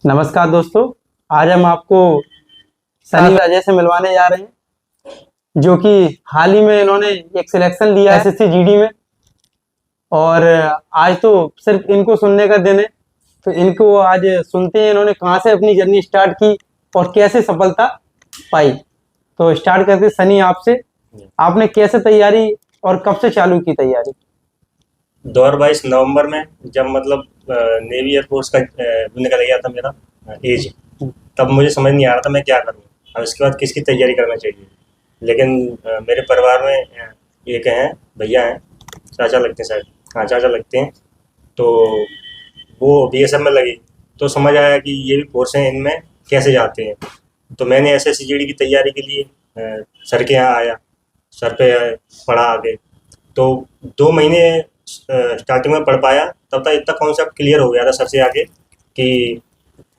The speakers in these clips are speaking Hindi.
नमस्कार दोस्तों। आज हम आपको सनी अजय से मिलवाने जा रहे हैं, जो कि हाल ही में इन्होंने एक सिलेक्शन लिया है एसएससी जीडी में। और आज तो सिर्फ इनको सुनने का दिन है, तो इनको आज सुनते हैं इन्होंने कहाँ से अपनी जर्नी स्टार्ट की और कैसे सफलता पाई। तो स्टार्ट करते सनी आपसे, आपने कैसे तैयारी और कब से चालू की तैयारी? 2022 नवंबर में जब मतलब नेवी एयरफोर्स का निकल गया था मेरा एज, तब मुझे समझ नहीं आ रहा था मैं क्या करूँ। अब इसके बाद किसकी तैयारी करना चाहिए। लेकिन मेरे परिवार में एक हैं भैया हैं, चाचा लगते हैं शायद, हाँ चाचा लगते हैं, तो वो बीएसएफ में लगी। तो समझ आया कि ये भी फोर्स हैं, इनमें कैसे जाते हैं। तो मैंने एसएससी जीडी की तैयारी के लिए सर के यहाँ आया, सर पे पढ़ा आगे। तो 2 महीने स्टार्टिंग में पढ़ पाया, तब तक इतना कॉन्सेप्ट क्लियर हो गया था सर से आगे कि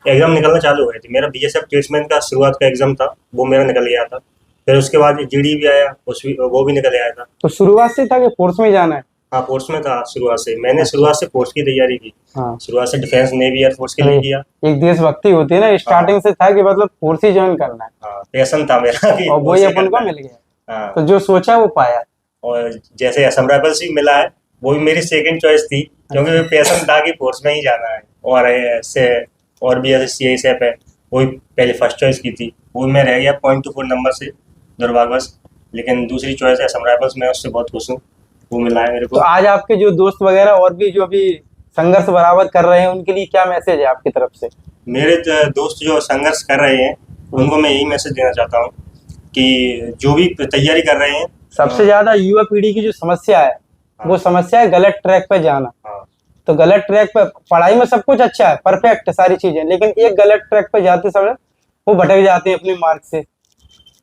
एग्ज़ाम निकलना चालू हो गए थे। मेरा बीएसएफ प्लेसमेंट का शुरुआत का एग्ज़ाम था, वो मेरा निकल गया था। फिर उसके बाद जीडी भी आया, वो भी निकल आया था। तो शुरुआत से था कि फोर्स में जाना है? हाँ, फोर्स में था शुरुआत से। मैंने शुरुआत से फोर्स की तैयारी की। हाँ, शुरुआत से डिफेंस नेवी एयरफोर्स के लिए किया। एक देशभक्ति होती है ना, स्टार्टिंग से था कि मतलब फोर्स ही ज्वाइन करना है। हाँ, पैशन था मेरा कि और वही अपन को मिल गया। हाँ, तो जो सोचा वो पाया। और जैसे असम राइफल्स भी मिला है, वो भी मेरी सेकंड चॉइस थी, क्योंकि मेरा पैशन था कि फोर्स में ही जाना है। और ऐसे और भी ऐसे सीआईएसएफ है, वो भी पहले फर्स्ट चॉइस की थी, वो मैं रह गया 0.24 नंबर से दुर्भाग्यवश। लेकिन दूसरी चॉइस है असम राइफल्स, मैं उससे बहुत खुश हूँ, वो मिला है मेरे को। तो आज आपके जो दोस्त वगैरह और भी जो अभी संघर्ष बराबर कर रहे हैं, उनके लिए क्या मैसेज है आपकी तरफ से? मेरे दोस्त जो संघर्ष कर रहे हैं, उनको मैं यही मैसेज देना चाहता हूँ कि जो भी तैयारी कर रहे हैं, सबसे ज्यादा युवा पीढ़ी की जो समस्या है, वो समस्या है गलत ट्रैक पे जाना। तो गलत ट्रैक पे, पढ़ाई में सब कुछ अच्छा है, परफेक्ट सारी चीजें, लेकिन एक गलत ट्रैक पे जाते समय वो भटक जाते हैं अपने मार्ग से।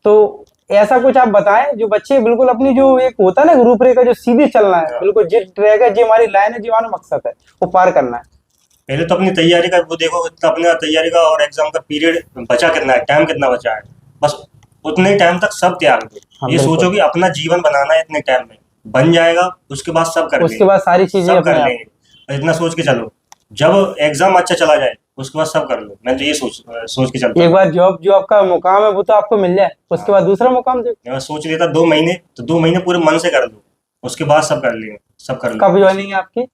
तो ऐसा कुछ आप बताएं जो बच्चे बिल्कुल अपनी जो एक होता है ना रूपरेखा, जो सीधे चलना है, बिल्कुल जिस ट्रैक है, जो हमारी लाइन है, जो हमारा मकसद है, वो पार करना है। पहले तो अपनी तैयारी का वो देखो, अपने तैयारी का और एग्जाम का पीरियड बचा कितना है, टाइम कितना बचा है, बस उतने टाइम तक सब त्याग दो। ये सोचो कि अपना जीवन बनाना है, इतने टाइम में बन जाएगा, उसके बाद सब कर लेंगे, उसके बाद सारी चीजें सब कर लेंगे। इतना सोच के चलो, जब एग्जाम अच्छा चला जाए उसके बाद सब कर लो। मैं तो ये सोच के चलता हूँ। एक बार जो आपका मुकाम है वो तो आपको मिल जाए, उसके बाद दूसरा मुकाम दे। मैं सोच लेता 2 महीने, तो 2 महीने पूरे मन से कर लो, उसके बाद सब कर लेंगे, सब कर लो। कब ज्वाइनिंग है आपकी?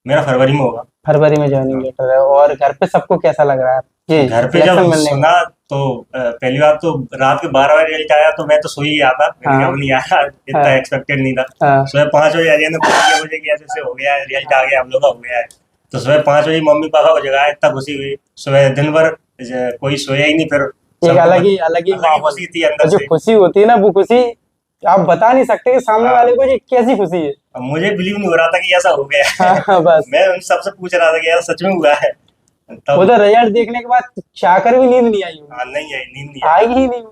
मेरा फरवरी में होगा। फरवरी में ज्वाइनिंग लेटर है। और घर पे सबको कैसा लग रहा है जी? घर पे जब सुना तो पहली बार तो रात के 12 बजे रिजल्ट आया, तो मैं तो सो ही गया था, नहीं आया, इतना एक्सपेक्टेड नहीं था। सुबह 5 बजे अजय ने पूछा मुझे कि ऐसे हो गया है, रिजल्ट आ गया, हम लोग का हो गया है। तो सुबह 5 बजे मम्मी पापा को जगाया, इतना खुशी हुई। सुबह दिन भर कोई सोया ही नहीं। फिर एक अलग ही खुशी थी अंदर जो से। खुशी होती है ना, वो खुशी आप बता नहीं सकते कि सामने वाले को ये कैसी खुशी है। मुझे बिलीव नहीं हो रहा था कि ऐसा हो गया। बस मैं उन सबसे पूछ रहा था कि यार सच में हुआ है। उधर रिजल्ट देखने के बाद चाहकर भी नींद नहीं आई होगी। नहीं आई, नींद नहीं आएगी ही नहीं,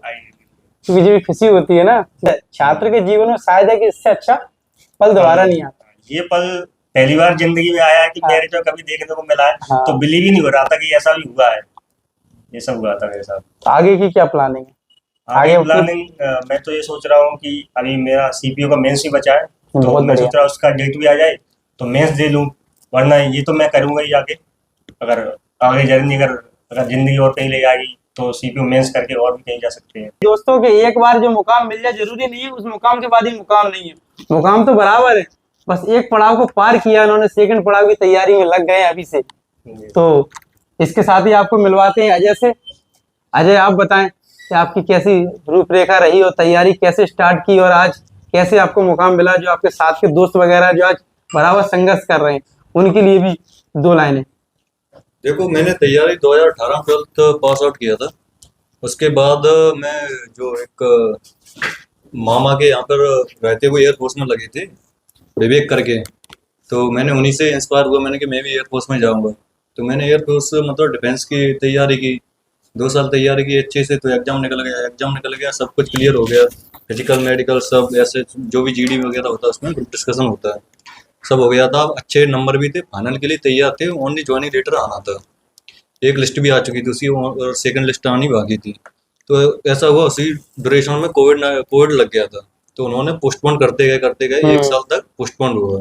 क्योंकि जो खुशी होती है ना छात्र के जीवन में, शायद है कि इससे अच्छा पल दोबारा नहीं आता। ये पल पहली बार जिंदगी में आया कि मेरे जो कभी देखने को मिला है। तो बिलीव ही नहीं हो रहा था कि ऐसा भी हुआ है। ये सब हुआ था मेरे साथ। तो आगे की क्या प्लानिंग है? आगे प्लानिंग मैं तो ये सोच रहा हूँ कि अभी मेरा सीपीओ का मेंस भी बचा है, तो मैं सोच रहा हूँ उसका डेट भी आ जाए तो मेंस दे लूँ। वरना ये तो मैं करूँगा ही आगे। अगर आगे जर्नी अगर जिंदगी और कहीं ले जाएगी तो सीपीओ मेंस करके और भी कहीं जा सकते हैं। दोस्तों के एक बार जो मुकाम मिल जाए जरूरी नहीं है उस मुकाम के बाद ही मुकाम नहीं है, मुकाम तो बराबर है। बस एक पड़ाव को पार किया उन्होंने, सेकंड पड़ाव की तैयारी में लग गए अभी से। तो इसके साथ ही आपको मिलवाते हैं अजय से। अजय, आप बताएं कि आपकी कैसी रूपरेखा रही और तैयारी कैसे स्टार्ट की, और आज कैसे आपको मुकाम मिला। जो आपके साथ के दोस्त वगैरह जो आज बराबर संघर्ष कर रहे हैं, उनके लिए भी 2 लाइनें। देखो, मैंने तैयारी 2018 में 12th पास आउट किया था। उसके बाद मैं जो एक मामा के यहाँ पर रहते हुए एयरफोर्स में लगे थे, विवेक करके, तो मैंने उन्हीं से इंस्पायर हुआ मैंने कि मैं भी एयरफोर्स में जाऊंगा। तो मैंने एयरफोर्स मतलब डिफेंस की तैयारी की, 2 साल तैयारी की अच्छे से। तो एग्जाम निकल गया, सब कुछ क्लियर हो गया, फिजिकल मेडिकल सब, ऐसे जो भी जीडी वगैरह होता है उसमें ग्रुप डिस्कशन होता है, सब हो गया था। अच्छे नंबर भी थे, फाइनल के लिए तैयार थे। ओनली ज्वाइनिंग लेटर आना था। एक लिस्ट भी आ चुकी थी उसकी, और सेकंड लिस्ट आनी बाकी थी। तो ऐसा हुआ, उसी ड्यूरेशन में कोविड लग गया था। तो उन्होंने पोस्टपोन करते गए 1 साल तक पोस्टपोन हुआ।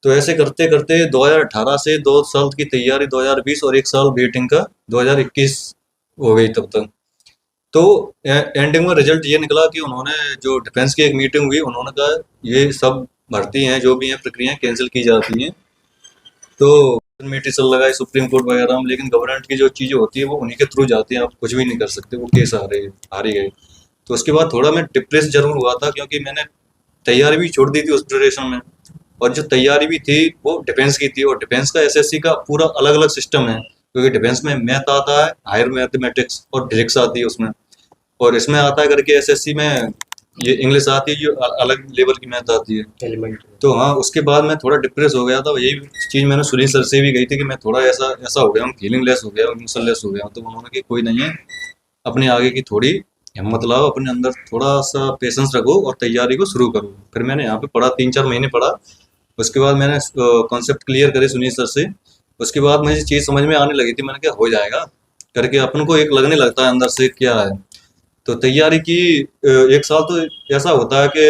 तो ऐसे करते करते 2018 से 2 साल की तैयारी 2020 और 1 साल वेटिंग का 2021 हो गई तब तक। तो एंडिंग में रिजल्ट ये निकला कि उन्होंने जो डिफेंस की एक मीटिंग हुई, उन्होंने कहा ये सब भर्ती हैं जो भी हैं प्रक्रियाएं कैंसिल की जाती हैं। तो कमेटी चल लगाई सुप्रीम कोर्ट वगैरह में, लेकिन गवर्नमेंट की जो चीज़ें होती है वो उन्हीं के थ्रू जाती हैं, आप कुछ भी नहीं कर सकते, वो केस हारी गए। तो उसके बाद थोड़ा मैं डिप्रेस जरूर हुआ था, क्योंकि मैंने तैयारी भी छोड़ दी थी उस ड्यूरेशन में, और जो तैयारी भी थी वो डिफेंस की थी, और डिफेंस का एसएससी का पूरा अलग अलग सिस्टम है, क्योंकि डिफेंस में मैथ आता है, हायर मैथमेटिक्स और फिजिक्स आती है उसमें, और इसमें आता है करके एसएससी में ये इंग्लिश आती है, जो अलग लेवल की मैथ आती है। एलिमेंट। तो हाँ, उसके बाद मैं थोड़ा डिप्रेस हो गया था। यही चीज़ मैंने सुनील सर से भी गई थी कि मैं थोड़ा ऐसा ऐसा हो गया हूँ, फीलिंग लेस हो गया हूँ, इमोशन लेस हो गया हूँ। तो उन्होंने कि कोई नहीं है, अपने आगे की थोड़ी हिम्मत लाओ, अपने अंदर थोड़ा सा पेशेंस रखो और तैयारी को शुरू करो। फिर मैंने यहाँ पे पढ़ा, 3-4 महीने पढ़ा। उसके बाद मैंने कॉन्सेप्ट क्लियर करे सुनील सर से। उसके बाद मुझे चीज़ समझ में आने लगी थी, मैंने क्या हो जाएगा करके, अपन को एक लगने लगता है अंदर से क्या है। तो तैयारी की 1 साल तो ऐसा होता है कि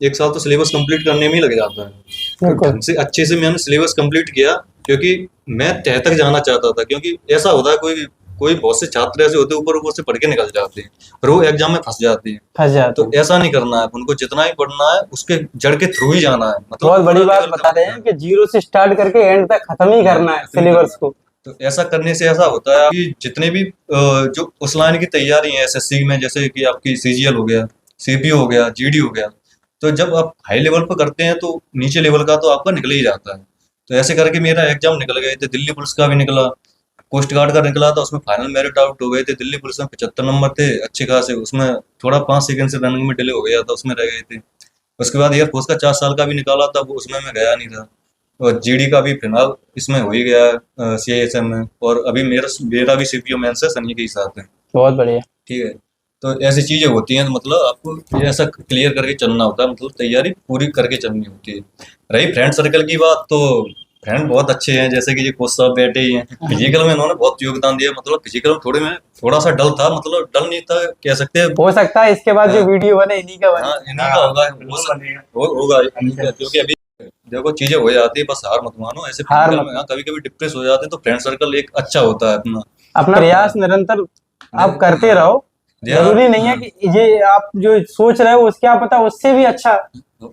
1 साल तो सिलेबस कंप्लीट करने में ही लग जाता है। तो बिल्कुल। ढंग से अच्छे से मैंने सिलेबस कंप्लीट किया, क्योंकि मैं तह तक जाना चाहता था। क्योंकि ऐसा होता है कोई कोई बहुत से छात्र ऐसे होते हैं ऊपर ऊपर से पढ़ के निकल जाते हैं, फिर वो एग्जाम में फंस जाते हैं। फंस जाते तो हैं। ऐसा नहीं करना है, उनको जितना ही पढ़ना है उसके जड़ के थ्रू ही जाना है, मतलब बहुत बड़ी पूरा बात लेवल बता रहे हैं का। कि जीरो से स्टार्ट करके एंड तक खत्म ही करना है खत्म ही सिलेबस करना है। को। तो ऐसा करने से ऐसा होता है कि जितने भी जो उस लाइन की तैयारी है एसएससी में, जैसे कि आपकी सीजीएल हो गया, सीपीओ हो गया, जीडी हो गया, तो जब आप हाई लेवल पर करते हैं तो नीचे लेवल का तो आपका निकल ही जाता है। तो ऐसे करके मेरा एग्जाम निकल गए थे, दिल्ली पुलिस का भी निकला, कोस्ट गार्ड का निकला था, उसमें फाइनल मेरिट आउट हो गए थे। दिल्ली पुलिस में 75 नंबर थे अच्छे खासे, उसमें थोड़ा 5 सेकंड से रनिंग में डिले हो गया था, उसमें रह गए थे। उसके बाद एयरफोर्स का 4 साल का भी निकाला था, वो उसमें मैं गया नहीं था। और जीडी का भी फिलहाल इसमें हो ही गया है सीआईएसएम में, और अभी मेरा मेरा भी सीपीओ मेंस है सनी के ही साथ है। बहुत बढ़िया। ठीक है। तो ऐसी चीजें होती हैं, तो मतलब आपको ये ऐसा क्लियर करके चलना होता है, मतलब तैयारी पूरी करके चलनी होती है। रही फ्रेंड सर्कल की बात, तो फ्रेंड बहुत अच्छे हैं, जैसे कि ये कोच साहब बैठे ही हैं। फिजिकल में इन्होंने बहुत योगदान दिया, मतलब फिजिकल में थोड़ा सा डल था, मतलब डल नहीं था कह सकते हैं। हो सकता है इसके बाद जो हाँ। वीडियो बने इन्हीं का बने। हाँ, इन्हीं का होगा, होगा इन्हीं का, क्योंकि अभी देखो चीजें हो जाती है, बस हार मत मानो ऐसे हार फिजिकल मत में। हाँ, कभी कभी डिप्रेस हो जाते हैं, तो फ्रेंड सर्कल एक अच्छा होता है अपना। अपना प्रयास निरंतर आप करते हाँ। रहो। जरूरी नहीं है कि ये आप जो सोच रहे हो उसके, आप पता उससे भी अच्छा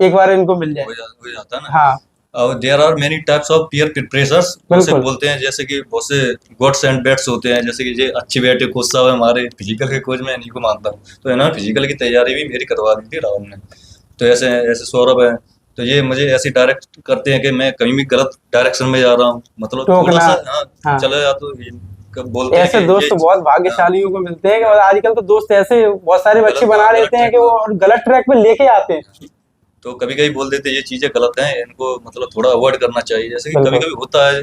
एक बार इनको मिल जाए। हो जाता है ना। हाँ और there are many types of peer pressures, उसे बिल्कुल। बोलते हैं, जैसे कि बहुत से गॉड्स एंड बैड्स होते हैं, जैसे कि ये अच्छे बैठे कोच साहब है हमारे फिजिकल के कोच, मैं इन्हीं को मानता हूँ। तो इन्होंने फिजिकल की तैयारी भी मेरी करवा दी थी राहुल ने। तो ऐसे ऐसे सौरभ है, तो ये मुझे ऐसे डायरेक्ट करते हैं कि मैं कहीं भी गलत डायरेक्शन में जा रहा हूँ, मतलब थोड़ा टोकना। सा हाँ हाँ। चला जा, तो ये बोलते हैं ऐसे कि दोस्त ये बहुत भाग्यशालियों को मिलते हैं, और आजकल तो दोस्त ऐसे बहुत सारे बच्चे गलत- बना गलत लेते हैं कि ट्रैक वो और गलत ट्रैक पे लेके आते हैं। तो कभी कभी बोल देते हैं ये चीजें गलत हैं, इनको मतलब थोड़ा अवॉइड करना चाहिए। जैसे कि कभी बिल्कुल कभी होता है,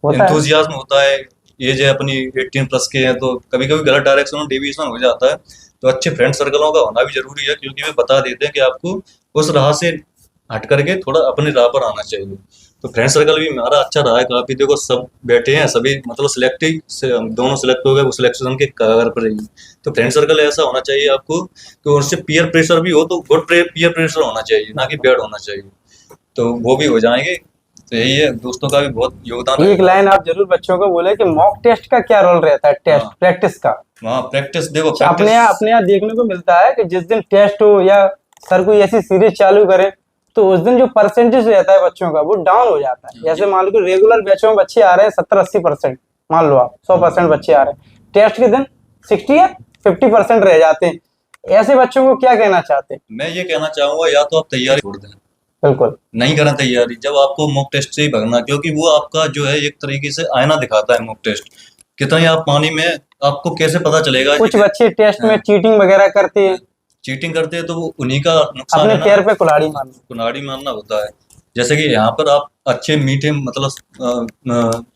होता है। इंथुजियाज्म होता है, एज है अपनी 18 प्लस के हैं, तो कभी कभी गलत डायरेक्शन में डेविएशन हो जाता है। तो अच्छे फ्रेंड सर्कलों का होना भी जरूरी है, क्योंकि वे बता देते हैं कि आपको उस राह से हट करके थोड़ा अपने राह पर आना चाहिए। तो फ्रेंड सर्कल भी हमारा अच्छा रहा है काफी। देखो सब बैठे हैं, सभी मतलब सिलेक्ट ही से हम दोनों सिलेक्ट हो गए, वो सिलेक्शन के कगार पर ही। तो फ्रेंड सर्कल ऐसा होना चाहिए आपको कि उनसे पीयर प्रेशर भी हो, तो गुड पीयर प्रेशर होना चाहिए, ना कि बैड होना चाहिए। तो वो भी हो जाएंगे। तो यही है, दोस्तों का भी बहुत योगदान एक लाइन आप जरूर बच्चों को बोले कि मॉक टेस्ट का क्या रोल रहता है, टेस्ट हाँ। प्रैक्टिस का। वहाँ प्रैक्टिस देखो, अपने यहाँ देखने को मिलता है कि जिस दिन टेस्ट हो या सर कोई ऐसी सीरीज चालू करे, तो उस दिन जो परसेंटेज रहता है बच्चों का वो डाउन हो जाता है। जैसे मान लो कि रेगुलर बैचों में बच्चे आ रहे हैं 70-80%, मान लो आप 100% बच्चे आ रहे हैं, टेस्ट के दिन 60 या 50% रह जाते हैं। ऐसे बच्चों को क्या कहना चाहते हैं? मैं ये कहना चाहूंगा, या तो आप तैयारी छोड़ दें, बिल्कुल नहीं करना तैयारी, जब आपको मॉक टेस्ट से ही भगना, क्योंकि वो आपका जो है एक तरीके से आईना दिखाता है मॉक टेस्ट। कितना ही आप पानी में, आपको कैसे पता चलेगा? कुछ बच्चे टेस्ट में चीटिंग वगैरह करते हैं, चीटिंग करते हैं, तो वो उन्हीं का नुकसान अपने है ना। पैर पे कुल्हाड़ी मारना। कुल्हाड़ी मारना होता है। जैसे कि यहाँ पर आप अच्छे मीठे मतलब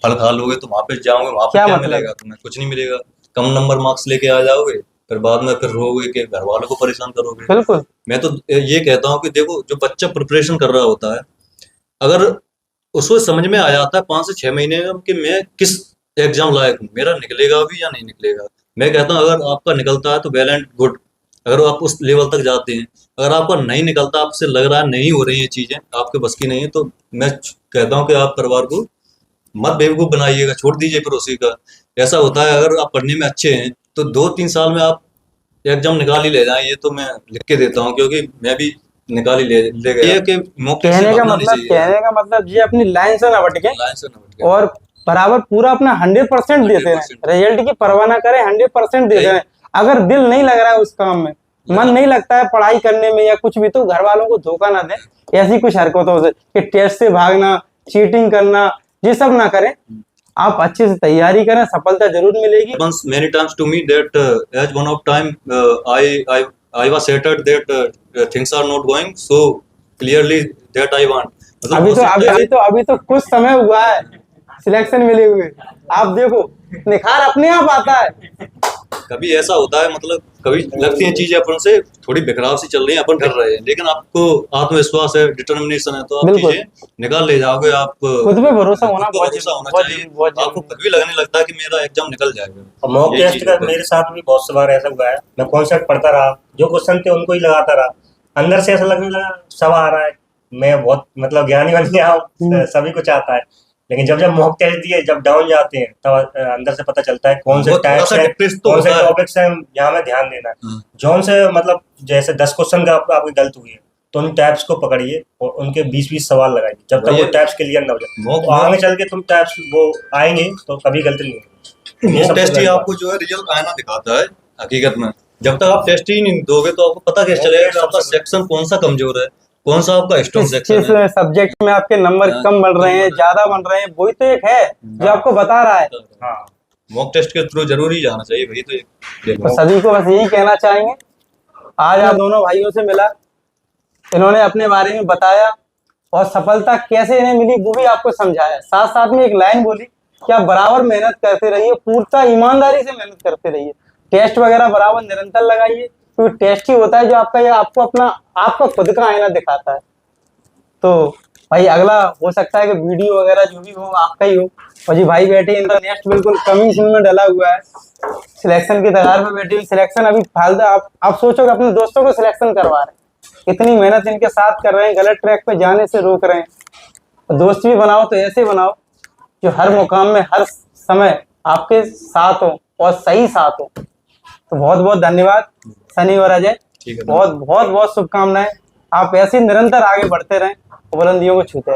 फल खा लोगे, तो वहां पे जाओगे, वहां पे क्या क्या मतलब? मिलेगा तुम्हें? कुछ नहीं मिलेगा। कम नंबर मार्क्स लेके आ जाओगे, फिर बाद में फिर रोगे कि घर वालों को परेशान करोगे। बिल्कुल मैं तो ये कहता हूँ कि देखो, जो बच्चा प्रिपरेशन कर रहा होता है, अगर उसको समझ में आ जाता है 5 से 6 महीने में कि मैं किस एग्जाम लायक हूँ, मेरा निकलेगा भी या नहीं निकलेगा, मैं कहता हूँ अगर आपका निकलता है तो वेल एंड गुड। अगर आप उस लेवल तक जाते हैं, अगर आपका नहीं निकलता, आपसे लग रहा है नहीं हो रही ये चीजें, आपके बस की नहीं है, तो मैं कहता हूँ कि आप परिवार को मत बेवकूफ बनाइएगा, छोड़ दीजिए फिर उसी का। ऐसा होता है, अगर आप पढ़ने में अच्छे हैं तो 2-3 साल में आप एग्जाम निकाल ही ले जाएं, ये तो मैं लिख के देता हूँ, क्योंकि मैं भी निकाल ही ले गया। ये कि मौके से भागना नहीं चाहिए, कहने का मतलब ये अपनी लाइन से ना भटके लाइन से न भटके। और बराबर पूरा अपना 100% देते रहे, 100% रिजल्ट की परवाह ना करें, 100% देते रहे। अगर दिल नहीं लग रहा है उस काम में, मन नहीं लगता है पढ़ाई करने में या कुछ भी, तो घर वालों को धोखा ना दें ऐसी कुछ हरकतों से कि टेस्ट से भागना, चीटिंग करना, ये सब ना करें। आप अच्छे से तैयारी करें, सफलता जरूर मिलेगी। Once many times to me that as one of time I was shattered that things are not going so clearly that I want. मतलब अभी तो कुछ समय हुआ है सिलेक्शन मिले हुए, आप देखो निखार अपने आप आता है। कभी ऐसा होता है, मतलब कभी लगती हैं चीजें अपन से थोड़ी बिखराव सी चल रही हैं, अपन कर रहे हैं, लेकिन आपको आत्मविश्वास है, डिटर्मिनेशन है, तो आप बिल्कुल। चीजें निकाल ले जाओगे। आप खुद पे भरोसा होना खुद पे भरोसा होना चाहिए, आपको खुद भी लगने लगता है कि मेरा एग्जाम निकल जाएगा। और मॉक ये टेस्ट चीज़ का होता है। मेरे साथ भी बहुत सी बार ऐसा हुआ है, मैं कॉन्सेप्ट पढ़ता रहा, जो क्वेश्चन थे उनको ही लगाता रहा, अंदर से ऐसा लगने लगा सब आ रहा है, मैं बहुत मतलब ज्ञानी बन गया हूँ, सभी कुछ आता है। लेकिन जब मॉक टेस्ट दिए, जब डाउन जाते हैं, तब अंदर से पता चलता है कौन से वो टाइप्स थोड़ा सा हैं, डिप्रेस तो कौन से होता है। टॉपिक्स हैं, यहाँ में ध्यान देना है। हाँ। जौन से मतलब जैसे 10 क्वेश्चन का आपकी गलत हुई है, तो उन टैब्स को पकड़िए और उनके 20-20 सवाल लगाइए, जब तक वही वो है। टैब्स क्लियर ना हो जाए, मॉक तो आगे चल के तुम टैब्स वो आएंगे तो कभी गलती नहीं होगी। ये मॉक सबसे टेस्ट ही बड़ी बात। आपको जो है रिजल्ट आईना दिखाता है हकीकत में। जब तक आप टेस्ट ही नहीं दोगे तो आपको पता कैसे मॉक चलेगा टेस्ट कि आपका सबसे सेक्शन कौन सा कमजोर है, कौन सा आपका स्ट्रॉन्ग किस सेक्शन है। सब्जेक्ट में आपके नंबर हाँ, कम बन रहे हैं, कम बन रहे हैं। ज्यादा बन रहे हैं, वही तो एक है जो आपको बता रहा है। हाँ, मॉक टेस्ट के थ्रू जरूर ही जाना चाहिए भाई, तो एक तो देखो। सभी को बस यही कहना चाहेंगे, आज आप दोनों भाइयों से मिला, इन्होंने अपने बारे में बताया और सफलता कैसे इन्हें मिली वो भी आपको समझाया। साथ साथ में एक लाइन बोली कि आप बराबर मेहनत करते रहिए, पूर्णतः ईमानदारी से मेहनत करते रहिए, टेस्ट वगैरह बराबर निरंतर लगाइए, क्योंकि टेस्ट ही होता है जो आपको अपना आपका खुद का आईना दिखाता है। तो भाई अगला हो सकता है कि वीडियो वगैरह जो भी हो आपका ही हो। और जी भाई बैठे, इनका नेक्स्ट बिल्कुल कमिंग सून में डला हुआ है, सिलेक्शन की कगार पे बैठी हुई। सिलेक्शन अभी फालतू आप सोचोगे अपने दोस्तों को सिलेक्शन करवा रहे हैं, इतनी मेहनत इनके साथ कर रहे हैं, गलत ट्रैक पे जाने से रोक रहे हैं। और दोस्त भी बनाओ तो ऐसे बनाओ जो हर मुकाम में हर समय आपके साथ हो और सही साथ हो। तो बहुत बहुत धन्यवाद सनी और अजय, ठीक है, बहुत बहुत बहुत शुभकामनाएं। आप ऐसे निरंतर आगे बढ़ते रहें, बुलंदियों को छूते रहें।